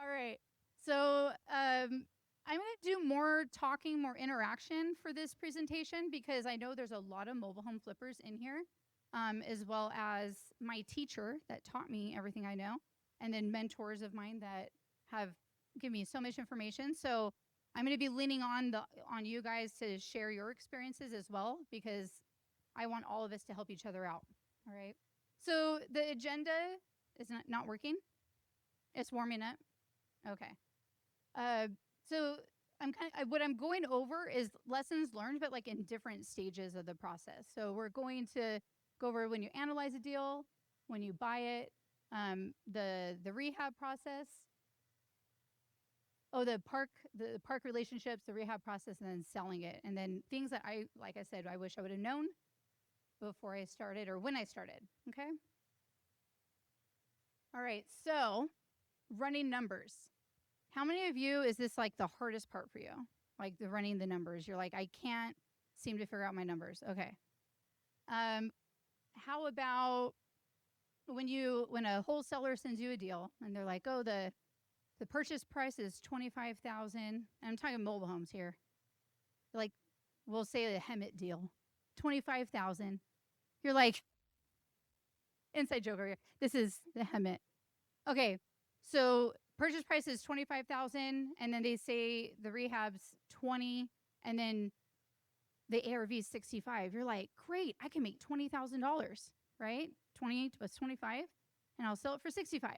All right. So I'm going to do more talking, more interaction for this presentation because I know there's a lot of mobile home flippers in here, as well as my teacher that taught me everything I know, and then mentors of mine that have given me so much information. So I'm going to be leaning on you guys to share your experiences as well because I want all of us to help each other out. All right. So the agenda is not working. It's warming up. Okay. Uh, so what I'm going over is lessons learned, but like in different stages of the process. So we're going to go over when you analyze a deal, when you buy it, the rehab process. Oh, the park relationships, the rehab process, and then selling it, and then things that like I said, I wish I would have known before I started or when I started. Okay. All right. So running numbers. How many of you is this like the hardest part for you? Like the running the numbers. You're like, I can't seem to figure out my numbers. Okay. How about when a wholesaler sends you a deal and they're like, oh, the purchase price is 25,000. I'm talking mobile homes here. Like, we'll say the Hemet deal, 25,000. You're like, inside joke over here. This is the Hemet. Okay, so purchase price is 25,000, and then they say the rehab's 20, and then the ARV is 65. You're like, great, I can make $20,000, right? 20 plus 25, and I'll sell it for 65.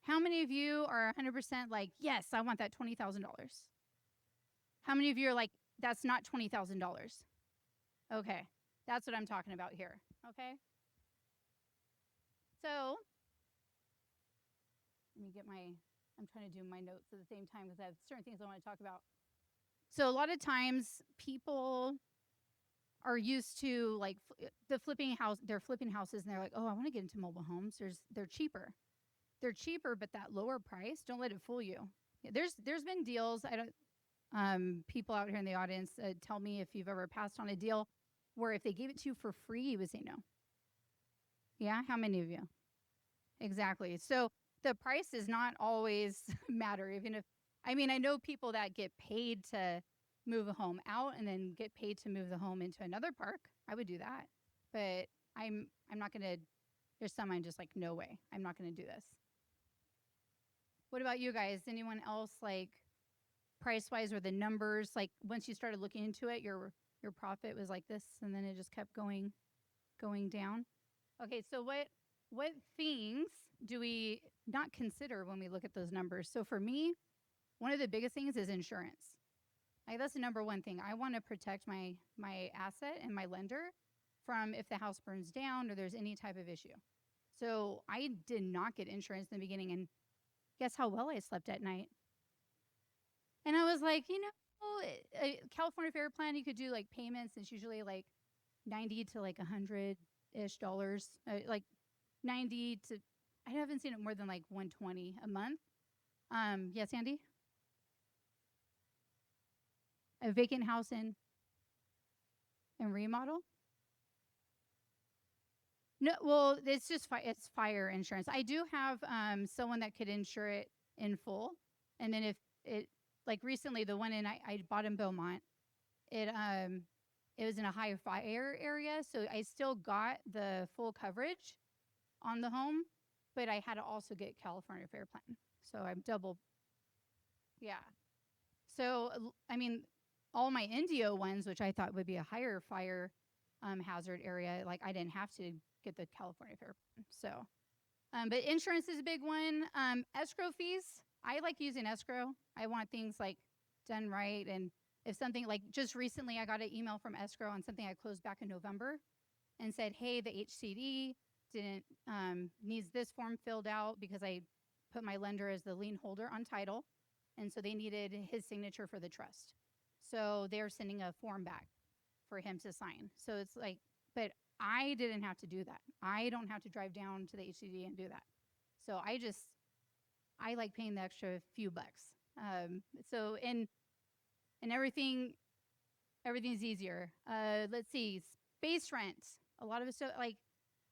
How many of you are 100% like, yes, I want that $20,000? How many of you are like, that's not $20,000? Okay, that's what I'm talking about here. Okay, so let me get I'm trying to do my notes at the same time because I have certain things I want to talk about. So a lot of times people are used to like they're flipping houses and they're like, oh, I want to get into mobile homes. They're cheaper. They're cheaper, but that lower price, don't let it fool you. There's been deals. I don't people out here in the audience tell me if you've ever passed on a deal where if they gave it to you for free, you would say no. Yeah, how many of you? Exactly. So the price does not always matter, even if I know people that get paid to move a home out and then get paid to move the home into another park. I would do that. But I'm not gonna there's some I'm just like, no way. I'm not gonna do this. What about you guys? Anyone else like price wise or the numbers? Like once you started looking into it, your profit was like this and then it just kept going down? Okay, so what things do we not consider when we look at those numbers? So for me, one of the biggest things is insurance. Like that's the number one thing. I want to protect my asset and my lender from if the house burns down or there's any type of issue. So I did not get insurance in the beginning, and guess how well I slept at night? And I was like, a California Fair Plan, you could do like payments. It's usually like 90 to like $100-ish, like 90 to, I haven't seen it more than like 120 a month. Yes, Andy? A vacant house and remodel? No, well, it's just it's fire insurance. I do have someone that could insure it in full, and then if it like recently the one I bought in Beaumont, it was in a high fire area, so I still got the full coverage on the home, but I had to also get California Fair Plan, so I'm double. Yeah. So all my Indio ones, which I thought would be a higher fire hazard area, like I didn't have to get the California Fair Plan. So, but insurance is a big one. Escrow fees, I like using escrow. I want things like done right, and if something like just recently, I got an email from escrow on something I closed back in November, and said, hey, the HCD didn't needs this form filled out because I put my lender as the lien holder on title, and so they needed his signature for the trust. So they're sending a form back for him to sign. So it's like, but I didn't have to do that. I don't have to drive down to the HCD and do that. So I like paying the extra few bucks. So and everything's easier. Let's see, space rent. A lot of us like,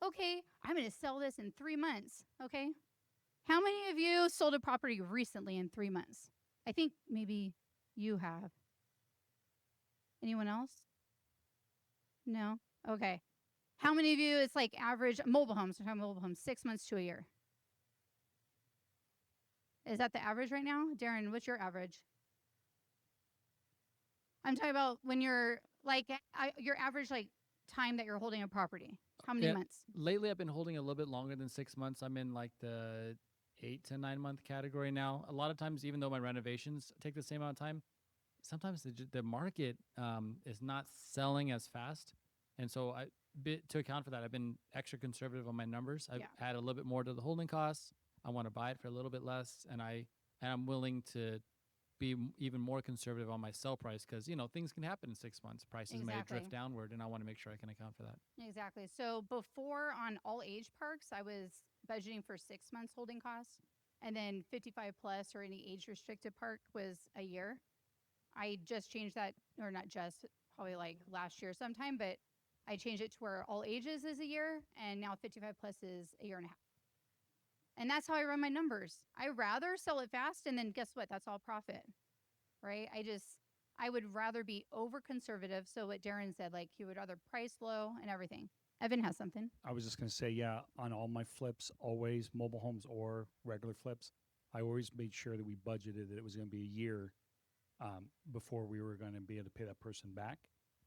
okay, I'm going to sell this in 3 months. Okay, How many of you sold a property recently in 3 months? I think maybe you have. Anyone else? No? Okay. How many of you, it's like average mobile homes, we're talking mobile homes, 6 months to a year? Is that the average right now? Darren, what's your average? I'm talking about when you're like your average like time that you're holding a property. How many Yeah, months? lately I've been holding a little bit longer than 6 months. I'm in like the 8 to 9 month category now. A lot of times, even though my renovations take the same amount of time, sometimes the market is not selling as fast, and so to account for that, I've been extra conservative on my numbers. I've added a little bit more to the holding costs. I want to buy it for a little bit less, and I'm willing to be even more conservative on my sell price because things can happen in 6 months. Prices may drift downward, and I want to make sure I can account for that. Exactly. So before on all age parks, I was budgeting for 6 months holding costs, and then 55 plus or any age restricted park was a year. I just changed that, or not just, probably like last year sometime, but I changed it to where all ages is a year, and now 55 plus is a year and a half. And that's how I run my numbers. I rather sell it fast, and then guess what? That's all profit, right? I would rather be over conservative. So what Darren said, like he would rather price low and everything. Evan has something. I was just going to say, yeah, on all my flips, always mobile homes or regular flips, I always made sure that we budgeted that it was going to be a year before we were going to be able to pay that person back.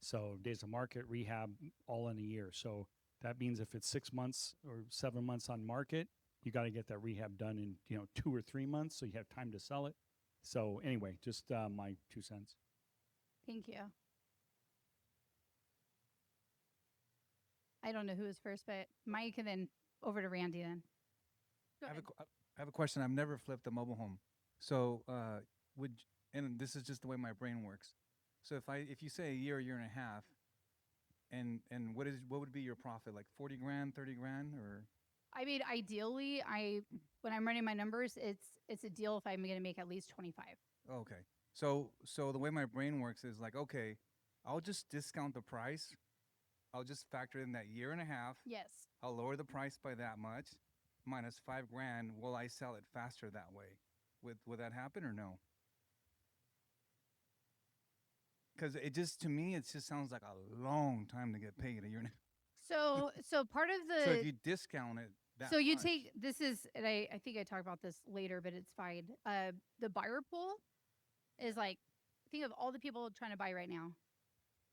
So days of market, rehab, all in a year. So that means if it's 6 months or 7 months on market, you got to get that rehab done in 2 or 3 months, so you have time to sell it. So anyway, just my 2 cents. Thank you. I don't know who was first, but Mike, and then over to Randy. Then I have a question. I've never flipped a mobile home, so and this is just the way my brain works. So if you say a year and a half, and what would be your profit? Like 40 grand, 30 grand, or? I mean, ideally, when I'm running my numbers, it's a deal if I'm going to make at least 25. Okay. So the way my brain works is like, okay, I'll just discount the price. I'll just factor in that year and a half. Yes. I'll lower the price by that much, minus 5 grand. Will I sell it faster that way? Would that happen or no? Because to me, it just sounds like a long time to get paid, a year and a half. So part of the. So if you discount it, so you take, this is, and I think I talk about this later, but it's fine. The buyer pool is like, think of all the people trying to buy right now.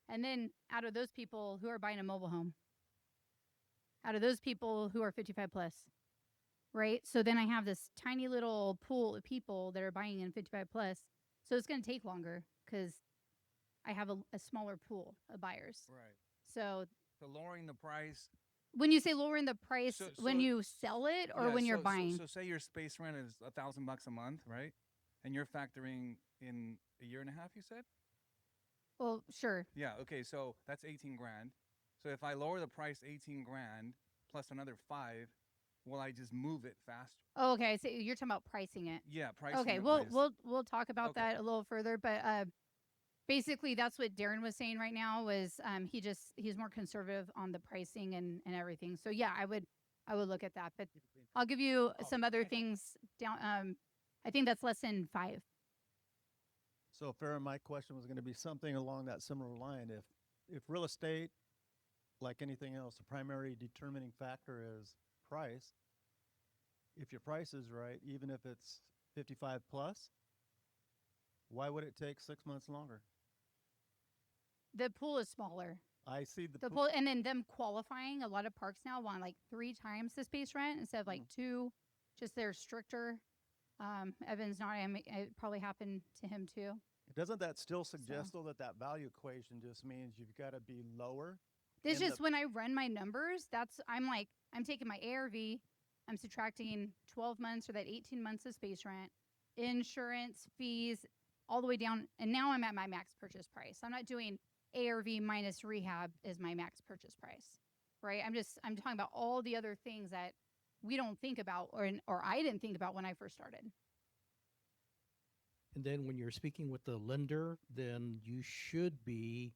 And then out of those people who are buying a mobile home, out of those people who are 55 plus, right? So then I have this tiny little pool of people that are buying in 55 plus. So it's going to take longer because I have a smaller pool of buyers. Right. So lowering the price. When you say lowering the price, when you sell it or when you're buying? So say your space rent is $1,000 a month, right? And you're factoring in a year and a half, you said? Well, sure. Yeah. Okay. So that's 18 grand. So if I lower the price 18 grand plus another 5, will I just move it faster? Oh, okay. So you're talking about pricing it. Yeah, pricing. Okay. We'll talk about that a little further, but basically that's what Darren was saying right now was he's more conservative on the pricing and everything. So yeah, I would look at that, but I'll give you some other things down. I think that's less than 5. So Farrah, my question was going to be something along that similar line. If real estate, like anything else, the primary determining factor is price. If your price is right, even if it's 55 plus, why would it take 6 months longer? The pool is smaller. I see the pool, and then them qualifying. A lot of parks now want like 3 times the space rent instead of like 2. Just they're stricter. Evan's not. It probably happened to him too. Doesn't that still suggest though that value equation just means you've got to be lower? It's just when I run my numbers, I'm taking my ARV, I'm subtracting 12 months or that 18 months of space rent, insurance, fees, all the way down, and now I'm at my max purchase price. I'm not doing ARV minus rehab is my max purchase price, right? I'm talking about all the other things that we don't think about, or I didn't think about when I first started. And then when you're speaking with the lender, then you should be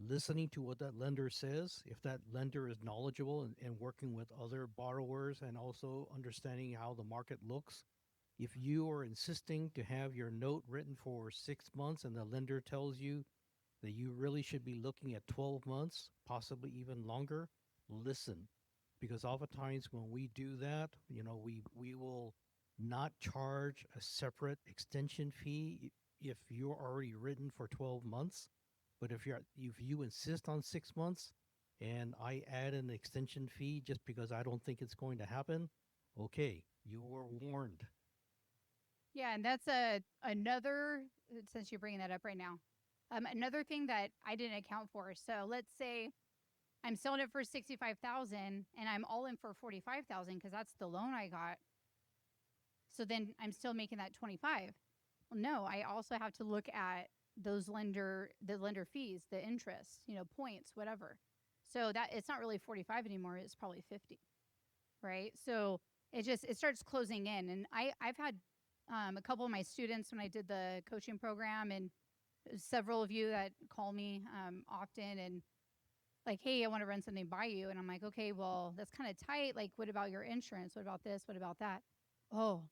listening to what that lender says, if that lender is knowledgeable and working with other borrowers and also understanding how the market looks. If you are insisting to have your note written for 6 months and the lender tells you that you really should be looking at 12 months, possibly even longer, listen. Because oftentimes when we do that, we will not charge a separate extension fee if you're already written for 12 months. But if you insist on 6 months and I add an extension fee just because I don't think it's going to happen, okay, you were warned. Yeah, and that's another, since you're bringing that up right now, another thing that I didn't account for. So let's say I'm selling it for 65,000 and I'm all in for 45,000 because that's the loan I got. So then I'm still making that 25. Well, no, I also have to look at the lender fees, the interest, points, whatever. So that it's not really 45 anymore. It's probably 50, right? So it starts closing in. And I've had a couple of my students when I did the coaching program, and several of you that call me often and like, hey, I want to run something by you. And I'm like, okay, well, that's kind of tight. Like, what about your insurance? What about this? What about that? Oh,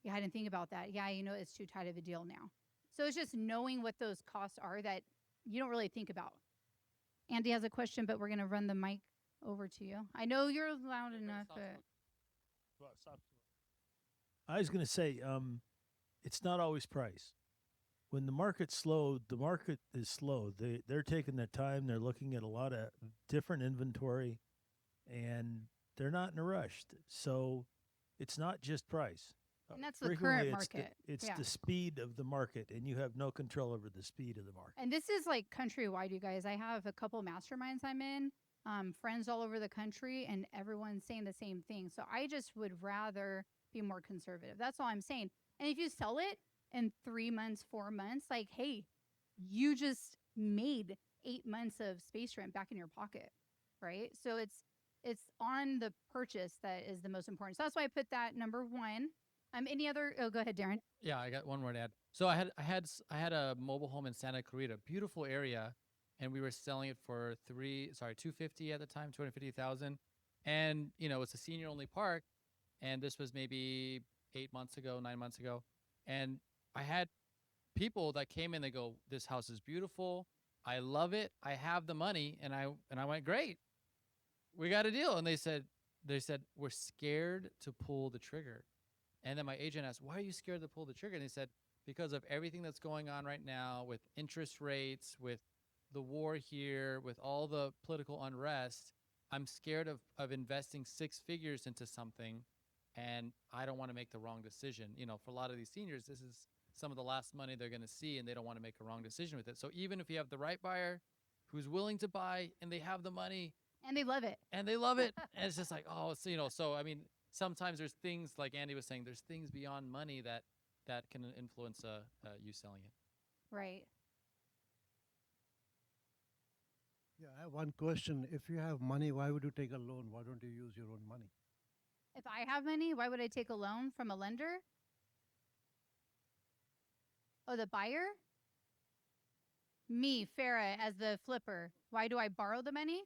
yeah, I didn't think about that. Yeah, it's too tight of a deal now. So it's just knowing what those costs are that you don't really think about. Andy has a question, but we're going to run the mic over to you. I know you're loud enough, but I was going to say, it's not always price. When the market's slow, the market is slow. They're taking their time. They're looking at a lot of different inventory, and they're not in a rush. So it's not just price. and that's the Frequently, current it's market. it's Yeah. the speed of the market, and you have no control over the speed of the market. And this is like countrywide, you guys. I have a couple masterminds I'm in, friends all over the country, and everyone's saying the same thing. So I just would rather be more conservative. That's all I'm saying. And if you sell it in 3 months, 4 months, like, hey, you just made 8 months of space rent back in your pocket, right? So it's on the purchase that is the most important. So that's why I put that number one. Any other? Oh, go ahead, Darren. Yeah, I got one more to add. So I had a mobile home in Santa Clarita, beautiful area, and we were selling it for 250 at the time, 250,000, and it's a senior only park, and this was maybe 8 months ago, 9 months ago, and I had people that came in. They go, "This house is beautiful. I love it. I have the money," and I went, "Great, we got a deal." And they said we're scared to pull the trigger. And then my agent asked, "Why are you scared to pull the trigger?" And they said, "Because of everything that's going on right now with interest rates, with the war here, with all the political unrest, I'm scared of investing six figures into something, and I don't want to make the wrong decision." For a lot of these seniors, this is some of the last money they're going to see, and they don't want to make a wrong decision with it. So even if you have the right buyer who's willing to buy and they have the money And they love it. and they love it, and it's just like, oh, so I mean, sometimes there's things like Andy was saying, there's things beyond money that can influence you selling it. Right. Yeah, I have one question. If you have money, why would you take a loan? Why don't you use your own money? If I have money, why would I take a loan from a lender? Oh, the buyer? Me, Farah, as the flipper. Why do I borrow the money?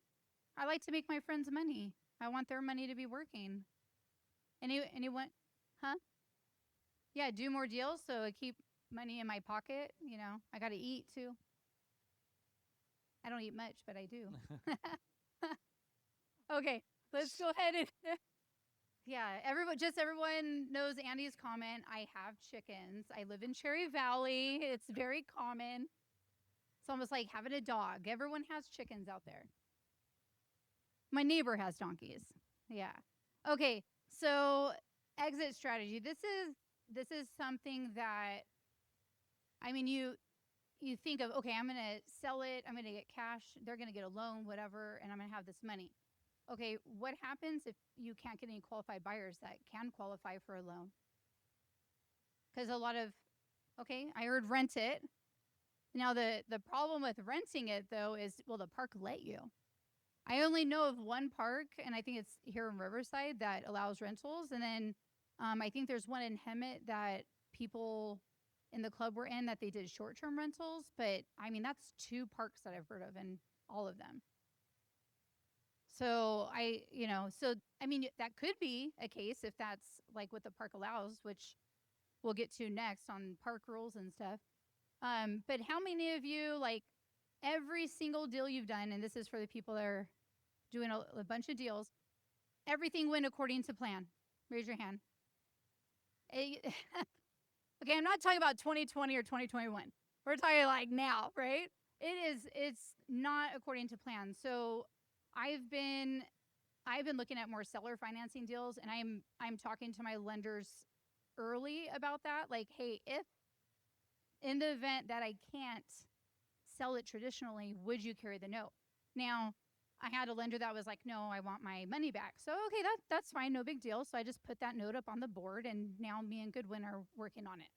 I like to make my friends money. I want their money to be working. Anyone? Huh? Yeah, do more deals so I keep money in my pocket. I got to eat too. I don't eat much, but I do. Okay, let's go ahead and yeah, everyone knows Andy's comment. I have chickens. I live in Cherry Valley. It's very common. It's almost like having a dog. Everyone has chickens out there. My neighbor has donkeys. Yeah. Okay, so exit strategy. This is something that you think of, okay, I'm going to sell it, I'm going to get cash, they're going to get a loan, whatever, and I'm going to have this money. Okay, what happens if you can't get any qualified buyers that can qualify for a loan? Because I heard rent it. Now, the problem with renting it, though, is, will the park let you? I only know of one park, and I think it's here in Riverside, that allows rentals. And then I think there's one in Hemet that people in the club were in that they did short-term rentals. But, that's two parks that I've heard of. And all of them. So I mean, that could be a case if that's like what the park allows, which we'll get to next on park rules and stuff. But how many of you, like, every single deal you've done, and this is for the people that are doing a bunch of deals, everything went according to plan? Raise your hand. Okay, I'm not talking about 2020 or 2021. We're talking like now, right? It's not according to plan. So I've been looking at more seller financing deals, and I'm talking to my lenders early about that. Like, hey, if in the event that I can't sell it traditionally, would you carry the note? Now, I had a lender that was like, no, I want my money back. So, okay, that's fine, no big deal. So I just put that note up on the board, and now me and Goodwin are working on it,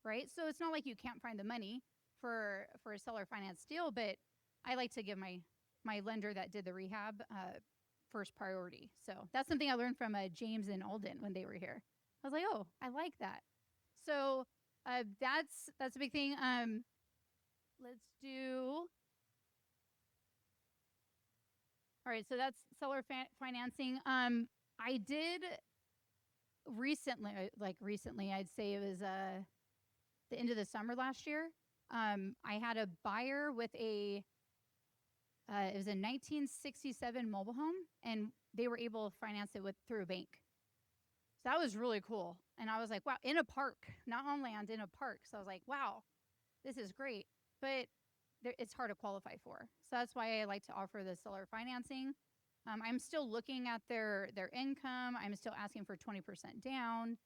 right? So it's not like you can't find the money for a seller finance deal, but I like to give my lender that did the rehab first priority. So that's something I learned from James and Alden when they were here. I was like, oh, I like that. So that's a big thing. Let's do. All right, so that's seller financing. I did recently, I'd say it was the end of the summer last year. I had a buyer with it was a 1967 mobile home, and they were able to finance it through a bank. So that was really cool. And I was like, wow, in a park, not on land, in a park. So I was like, wow, this is great. But it's hard to qualify for. So that's why I like to offer the seller financing. I'm still looking at their income. I'm still asking for 20% down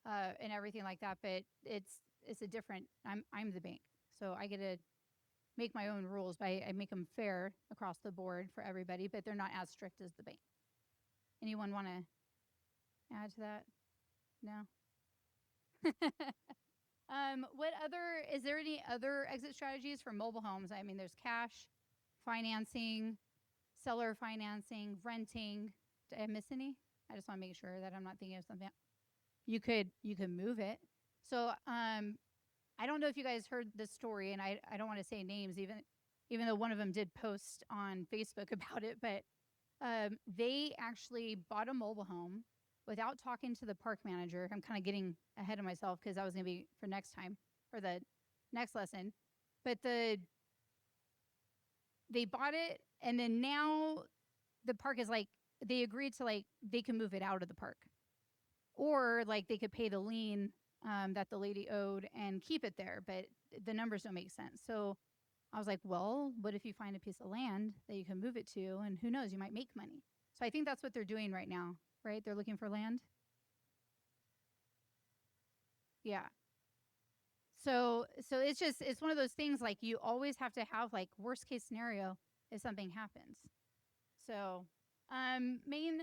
and everything like that. But it's a different. I'm the bank, so I get to make my own rules. But I make them fair across the board for everybody. But they're not as strict as the bank. Anyone want to add to that? No. Is there any other exit strategies for mobile homes? I mean, there's cash, financing, seller financing, renting. Did I miss any? I just want to make sure that I'm not thinking of something. You could move it. So I don't know if you guys heard this story, and I don't want to say names, even though one of them did post on Facebook about it, but they actually bought a mobile home without talking to the park manager. I'm kind of getting ahead of myself because that was going to be for next time or the next lesson. But they bought it, and then now the park is like, they agreed to, like, they can move it out of the park, or like they could pay the lien that the lady owed and keep it there, but the numbers don't make sense. So I was like, well, what if you find a piece of land that you can move it to, and who knows, you might make money. So I think that's what they're doing right now, right? They're looking for land. Yeah. So it's one of those things, like, you always have to have, like, worst case scenario if something happens. So main